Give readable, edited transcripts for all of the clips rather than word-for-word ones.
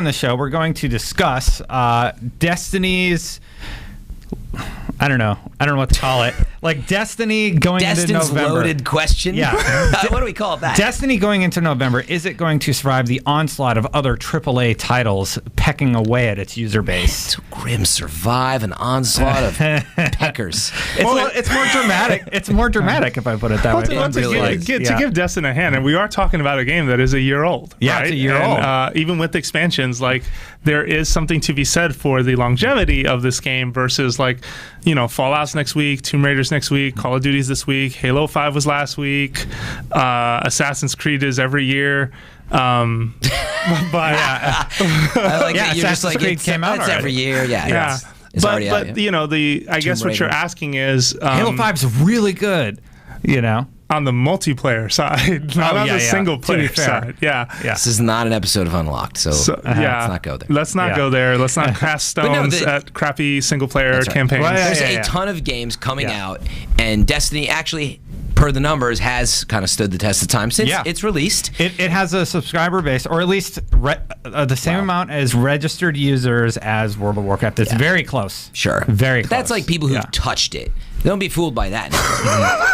on the show, we're going to discuss Destiny's. I don't know what to call it. Like Destiny going into November. Loaded question. Yeah. What do we call that? Destiny going into November, is it going to survive the onslaught of other AAA titles pecking away at its user base? So grim, survive an onslaught of peckers. It's more dramatic. It's more dramatic if I put it that way. To give Destiny a hand, and we are talking about a game that is a year old. Yeah, right? it's a year old. Even with expansions, like there is something to be said for the longevity of this game versus like, Fallout's next week, Tomb Raider's next week, Call of Duty's this week, Halo 5 was last week, Assassin's Creed is every year. But I like that you're just like, Creed came out already. every year. Yeah. It's but already out, I guess what you're asking is Halo 5's really good, on the multiplayer side, not on the single player side. Yeah. This is not an episode of Unlocked, so let's not go there. Let's not go there. Let's not cast stones at crappy single player campaigns. Well, there's a ton of games coming out, and Destiny actually, per the numbers, has kind of stood the test of time since it's released. It has a subscriber base, or at least the same amount as registered users as World of Warcraft. It's very close. Sure. Very close. That's like people who've touched it. Don't be fooled by that.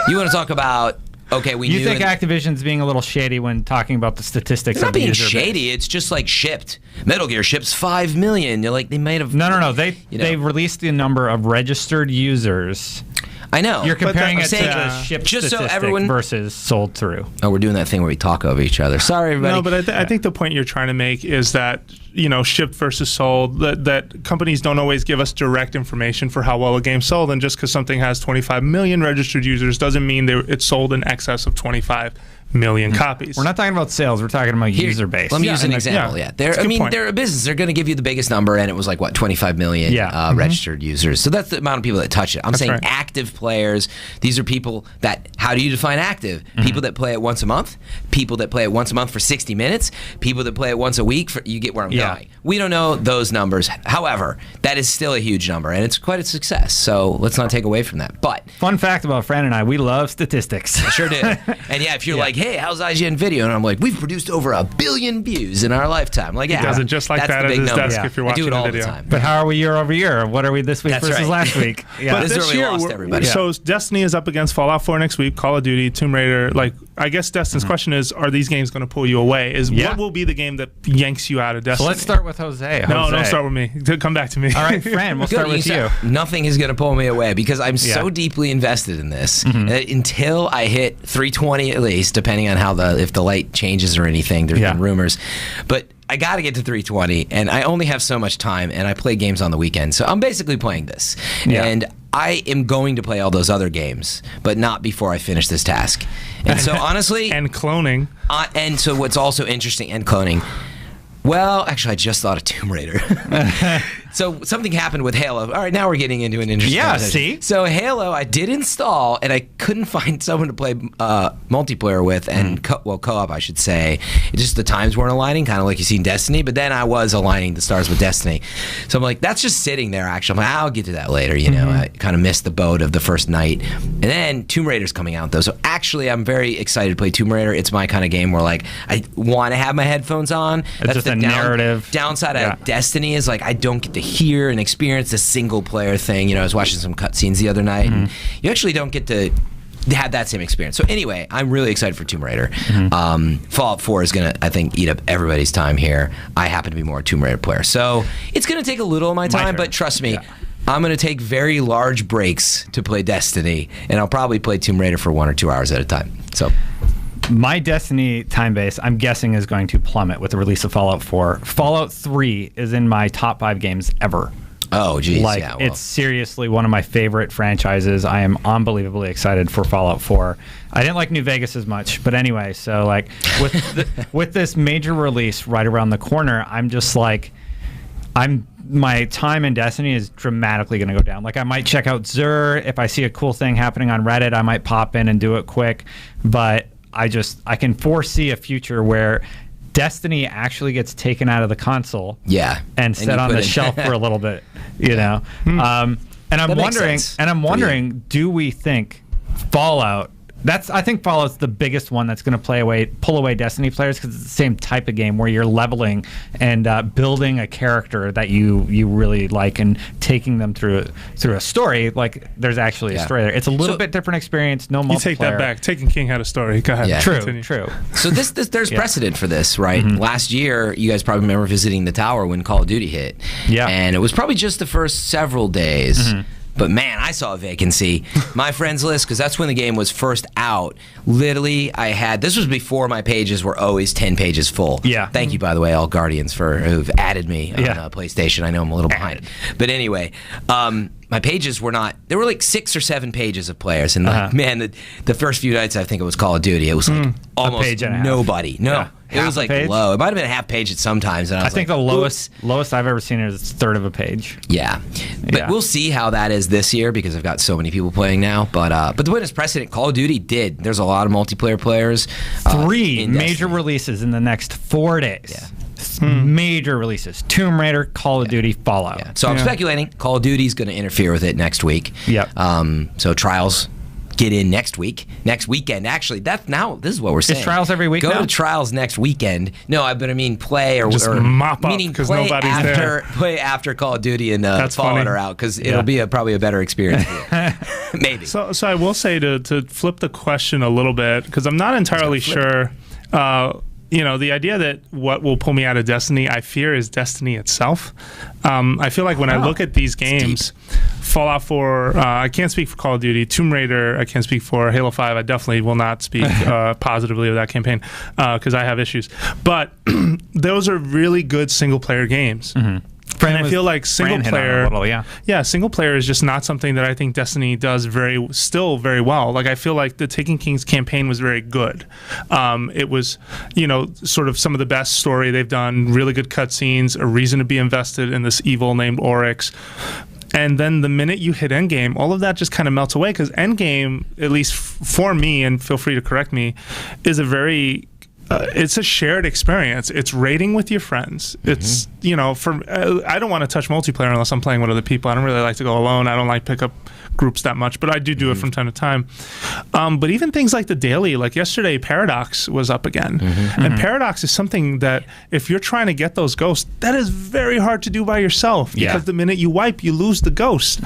You want to talk about... Okay, you think Activision's being a little shady when talking about the statistics? It's not of the being user shady. base. It's just like shipped. Metal Gear ships 5 million. You're like, they might have. No. They released the number of registered users. I know. You're comparing it to shipped just so statistic versus sold through. Oh, we're doing that thing where we talk over each other. Sorry, everybody. No, but I think the point you're trying to make is that shipped versus sold. That companies don't always give us direct information for how well a game sold, and just because something has 25 million registered users doesn't mean it's sold in excess of 25 million copies. We're not talking about sales. We're talking about user base. Let me use an example. They're a business. They're going to give you the biggest number, and it was like 25 million registered users. So that's the amount of people that touch it. I'm saying active players. These are people that. How do you define active? People that play it once a month. People that play it once a month for 60 minutes. People that play it once a week. You get where I'm going. We don't know those numbers. However, that is still a huge number, and it's quite a success. So let's not take away from that. But fun fact about Fran and I, we love statistics. I sure do. And if you're like, hey, how's IGN Video? And I'm like, we've produced over 1 billion views in our lifetime. Like, he does it just like that at his desk if you're watching the video. I do it all the time. But how are we year over year? What are we this week versus last week? But this year, lost everybody. So Destiny is up against Fallout 4 next week, Call of Duty, Tomb Raider. Like, I guess Destin's question is, are these games going to pull you away? What will be the game that yanks you out of Destiny? So let's start with Jose. No, don't start with me. Come back to me. All right, Fran, we'll start with you. Nothing is going to pull me away because I'm so deeply invested in this that until I hit 320 at least, depending on if the light changes or anything. There's been rumors, but I got to get to 320, and I only have so much time, and I play games on the weekend, so I'm basically playing this, and I am going to play all those other games, but not before I finish this task. And so honestly, and cloning, and so what's also interesting, and cloning. Well, actually, I just thought of Tomb Raider. So something happened with Halo. All right, now we're getting into an interesting conversation. See? So Halo, I did install, and I couldn't find someone to play multiplayer with, and co-op, I should say. It's just the times weren't aligning, kind of like you see in Destiny, but then I was aligning the stars with Destiny. So I'm like, that's just sitting there, actually. I'm like, I'll get to that later, I kind of missed the boat of the first night. And then Tomb Raider's coming out, though. So actually, I'm very excited to play Tomb Raider. It's my kind of game where, like, I want to have my headphones on. That's just the narrative. Downside of Destiny is, like, I don't get to hear and experience the single player thing. I was watching some cutscenes the other night, and you actually don't get to have that same experience. So anyway, I'm really excited for Tomb Raider. Fallout 4 is going to, I think, eat up everybody's time here. I happen to be more a Tomb Raider player. So it's going to take a little of my time, but trust me, I'm going to take very large breaks to play Destiny, and I'll probably play Tomb Raider for 1 or 2 hours at a time. So my Destiny time base, I'm guessing, is going to plummet with the release of Fallout 4. Fallout 3 is in my top 5 games ever. Oh, geez. It's seriously one of my favorite franchises. I am unbelievably excited for Fallout 4. I didn't like New Vegas as much, but anyway, so like with this major release right around the corner, I'm just like, my time in Destiny is dramatically going to go down. Like, I might check out Xur. If I see a cool thing happening on Reddit, I might pop in and do it quick. But I can foresee a future where Destiny actually gets taken out of the console, and set on the shelf for a little bit, And I'm wondering, do we think Fallout I think Fallout's the biggest one that's going to pull away Destiny players, because it's the same type of game where you're leveling and building a character that you really like and taking them through a story. Like, there's actually a story there. It's a little bit different experience. No multiplayer. You take that back. Taken King had a story. Go ahead. Yeah. True. So there's precedent for this, right? Last year, you guys probably remember visiting the tower when Call of Duty hit. Yeah. And it was probably just the first several days. But man, I saw a vacancy. My friends list, because that's when the game was first out. Literally, this was before my pages were always 10 pages full. Yeah. Thank you, by the way, all Guardians who've added me on PlayStation. I know I'm a little behind. But anyway, my pages were not, there were like 6 or 7 pages of players. And man, the first few nights I think it was Call of Duty, it was like almost nobody. No. Yeah. It was like low. It might have been a half page at some times. And I think the lowest I've ever seen is a third of a page. Yeah. But we'll see how that is this year, because I've got so many people playing now. But the witness precedent, Call of Duty did. There's a lot of multiplayer players. 3 major releases in the next 4 days. Yeah. Major releases: Tomb Raider, Call of Duty, Fallout. Yeah. So I'm speculating Call of Duty's going to interfere with it next week. Yep. So Trials get in next weekend. Actually, this is what we're saying. Is Trials every week Go now? to Trials next weekend. No, I mean play or just mop up, because nobody's there. Play after Call of Duty and Fallout are out, because it'll be probably a better experience for you. Maybe. So I will say, to flip the question a little bit, because I'm not entirely sure. The idea that what will pull me out of Destiny, I fear, is Destiny itself. I feel like when I look at these games, Fallout 4, I can't speak for Call of Duty. Tomb Raider, I can't speak for. Halo 5, I definitely will not speak positively of that campaign, because I have issues. But those are really good single-player games. And I feel like single player, single player is just not something that I think Destiny does still very well. Like, I feel like the Taken King's campaign was very good. It was, sort of some of the best story they've done. Really good cutscenes, a reason to be invested in this evil named Oryx. And then the minute you hit Endgame, all of that just kind of melts away, because Endgame, at least for me, and feel free to correct me, is a very it's a shared experience. It's raiding with your friends. It's, I don't want to touch multiplayer unless I'm playing with other people. I don't really like to go alone. I don't like pick up groups that much, but I do it from time to time. But even things like the daily, like yesterday, Paradox was up again. And Paradox is something that if you're trying to get those ghosts, that is very hard to do by yourself, because the minute you wipe, you lose the ghost.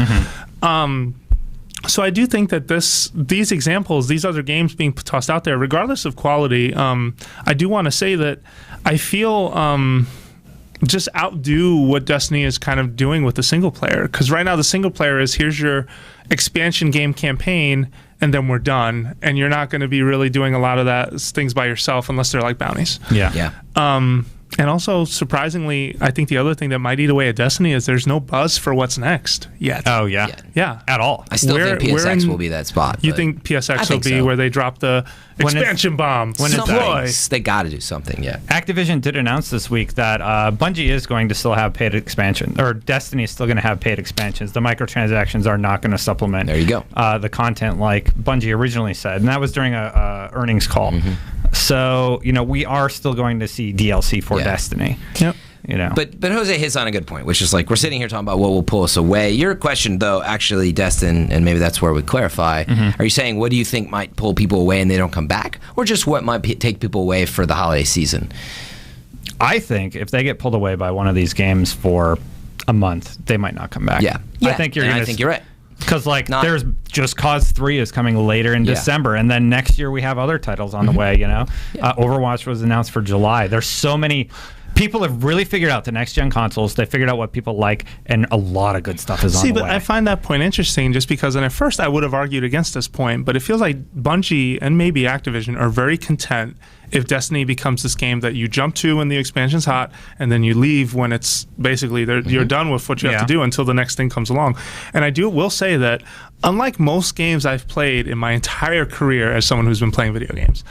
So I do think that these examples, these other games being tossed out there, regardless of quality, I do want to say that I feel just outdo what Destiny is kind of doing with the single player. Because right now the single player is, here's your expansion game campaign, and then we're done. And you're not going to be really doing a lot of that things by yourself unless they're like bounties. And also, surprisingly, I think the other thing that might eat away at Destiny is there's no buzz for what's next yet. Oh, yeah. Yeah. At all. I still think PSX will be that spot. You think PSX will be where they drop the expansion bomb? When they got to do something, Activision did announce this week that Bungie is going to still have paid expansion, or Destiny is still going to have paid expansions. The microtransactions are not going to supplement the content like Bungie originally said. And that was during a earnings call. So, we are still going to see DLC for Destiny. Yep. But Jose hits on a good point, which is like, we're sitting here talking about what will pull us away. Your question, though, actually, Destin, and maybe that's where we clarify, are you saying what do you think might pull people away and they don't come back? Or just what might take people away for the holiday season? I think if they get pulled away by one of these games for a month, they might not come back. I think you're right. Because there's Just Cause 3 is coming later in December, and then next year we have other titles on the way. Overwatch was announced for July. There's so many. People have really figured out the next gen consoles. They figured out what people like, and a lot of good stuff is on the way. See, but I find that point interesting, just because, and at first I would have argued against this point, but it feels like Bungie and maybe Activision are very content if Destiny becomes this game that you jump to when the expansion's hot, and then you leave when it's basically you're done with what you have to do until the next thing comes along. And I will say that unlike most games I've played in my entire career as someone who's been playing video games,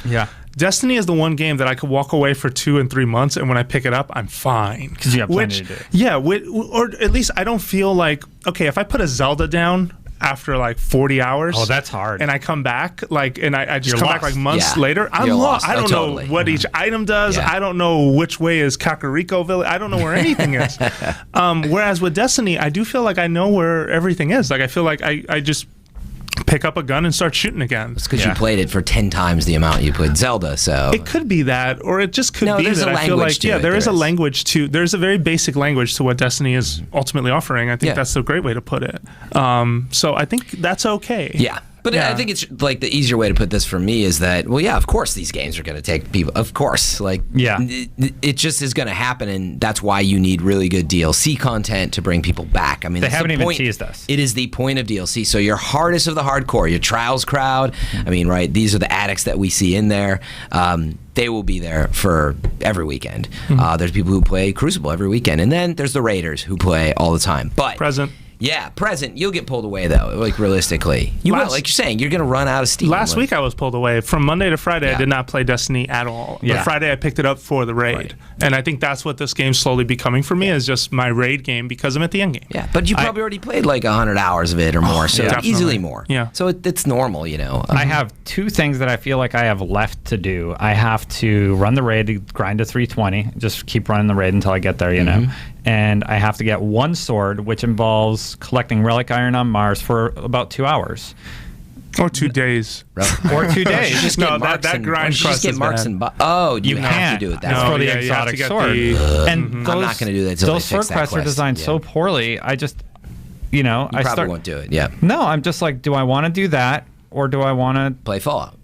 Destiny is the one game that I could walk away for 2 and 3 months, and when I pick it up, I'm fine. Because you have plenty to do. Yeah, or at least I don't feel like, okay, if I put a Zelda down after like 40 hours. Oh, that's hard. And I come back, and I just come back like months later. I'm lost. I don't know what each item does. I don't know which way is Kakariko Village. I don't know where anything is. Whereas with Destiny, I do feel like I know where everything is. Like, I feel like I just pick up a gun and start shooting again. It's because you played it for 10 times the amount you played Zelda, so... It could be that, or it just could be that I feel like, there is a language to... There's a very basic language to what Destiny is ultimately offering. I think that's a great way to put it. So I think that's okay. Yeah. But I think it's like the easier way to put this for me is that, well, yeah, of course these games are going to take people. Of course. Like, it just is going to happen, and that's why you need really good DLC content to bring people back. I mean, they haven't even teased us. It is the point of DLC. So your hardest of the hardcore, your Trials crowd, I mean, right, these are the addicts that we see in there. They will be there for every weekend. There's people who play Crucible every weekend. And then there's the Raiders who play all the time. But present. Yeah, present. You'll get pulled away, though, like realistically. You will, like you're saying, you're going to run out of steam. Last week I was pulled away. From Monday to Friday, I did not play Destiny at all. But Friday I picked it up for the raid. Right. And I think that's what this game's slowly becoming for me, is just my raid game because I'm at the end game. Yeah, but you probably already played like 100 hours of it or more, so easily more. Yeah. So it's normal, you know. I have 2 things that I feel like I have left to do. I have to run the raid, grind to 320, just keep running the raid until I get there, you know. And I have to get 1 sword, which involves collecting relic iron on Mars for about 2 hours. Or 2 days. Or 2 days. Just no, that grind just get marks and you have to do it. That's for the exotic sword. And I'm not going to do that. Those sword quests are designed so poorly. I just, you know, I probably won't do it. Yeah. No, I'm just like, do I want to do that, or do I want to play Fallout?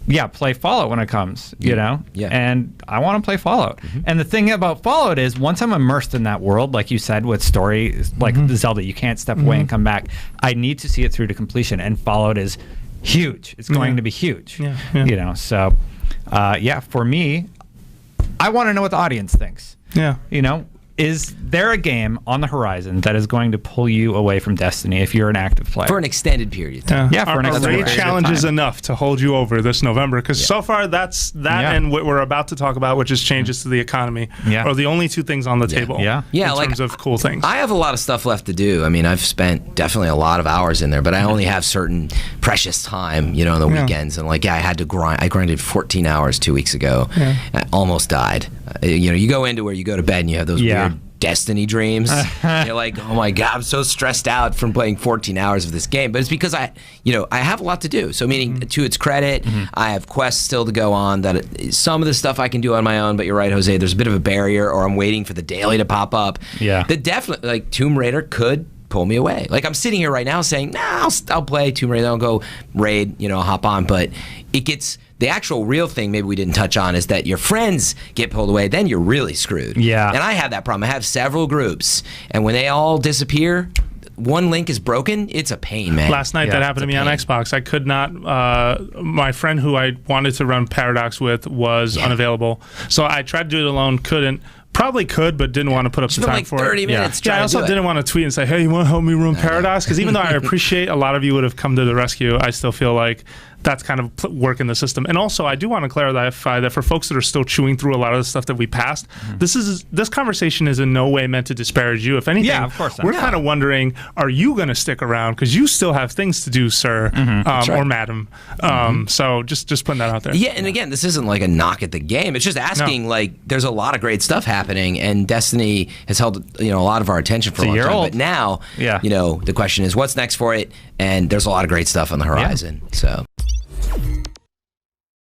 Yeah, play Fallout when it comes, you know? Yeah. And I want to play Fallout. And the thing about Fallout is, once I'm immersed in that world, like you said, with story, like the Zelda, you can't step away and come back. I need to see it through to completion, and Fallout is huge. It's going to be huge, you know? So, for me, I want to know what the audience thinks. Yeah. You know? Is there a game on the horizon that is going to pull you away from Destiny if you're an active player? For an extended period of time. Yeah, for an extended period of time. Raid challenge is enough to hold you over this November, because so far that's and what we're about to talk about, which is changes to the economy, are the only 2 things on the table in terms of cool things. I have a lot of stuff left to do. I mean, I've spent definitely a lot of hours in there, but I only have certain precious time, you know, on the weekends. And like, I had to grind. I grinded 14 hours 2 weeks ago. I almost died. You know, you go into where you go to bed and you have those weird Destiny dreams. You're like, oh my God, I'm so stressed out from playing 14 hours of this game. But it's because I have a lot to do. So meaning, to its credit, I have quests still to go on. Some of the stuff I can do on my own, but you're right, Jose, there's a bit of a barrier, or I'm waiting for the daily to pop up. Yeah. That definitely, like, Tomb Raider could pull me away. Like, I'm sitting here right now saying, nah, I'll play Tomb Raider, I'll go raid, you know, I'll hop on. But it gets... The actual real thing maybe we didn't touch on is that your friends get pulled away, then you're really screwed. Yeah. And I have that problem. I have several groups, and when they all disappear, one link is broken, it's a pain, man. Last night that happened to me on Xbox. I could not, my friend who I wanted to run Paradox with was unavailable. So I tried to do it alone, couldn't. Probably could, but didn't want to put up the time like for 30 minutes. I also didn't want to tweet and say, hey, you want to help me run Paradox? Because even though I appreciate a lot of you would have come to the rescue, I still feel like that's kind of work in the system. And also, I do want to clarify that for folks that are still chewing through a lot of the stuff that we passed, this conversation is in no way meant to disparage you. If anything, of course not. We're kind of wondering, are you going to stick around? Because you still have things to do, sir, or madam. So just putting that out there. Yeah, and again, this isn't like a knock at the game. It's just asking, like, there's a lot of great stuff happening, and Destiny has held, you know, a lot of our attention for a long time. But now, you know, the question is, what's next for it? And there's a lot of great stuff on the horizon. So.